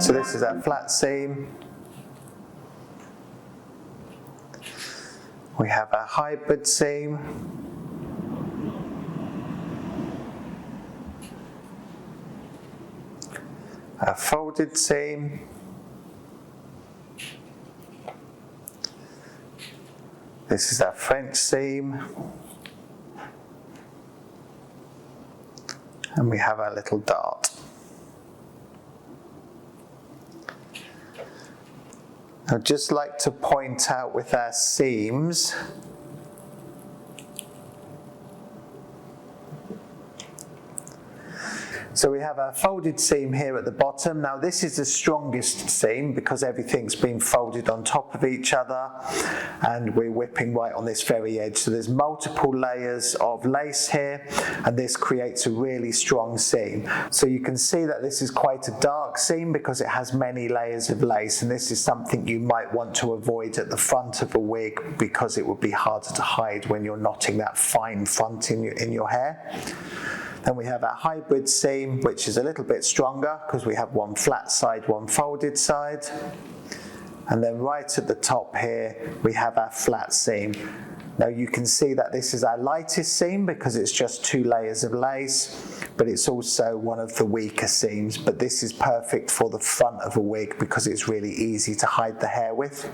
So this is our flat seam. We have our hybrid seam. Our folded seam. This is our French seam. And we have our little dart. I'd just like to point out with our seams, so we have our folded seam here at the bottom. Now this is the strongest seam because everything's been folded on top of each other and we're whipping right on this very edge. So there's multiple layers of lace here and this creates a really strong seam. So you can see that this is quite a dark seam because it has many layers of lace, and this is something you might want to avoid at the front of a wig because it would be harder to hide when you're knotting that fine front in your hair. Then we have our hybrid seam, which is a little bit stronger because we have one flat side, one folded side. And then right at the top here, we have our flat seam. Now you can see that this is our lightest seam because it's just 2 layers of lace, but it's also one of the weaker seams. But this is perfect for the front of a wig because it's really easy to hide the hair with.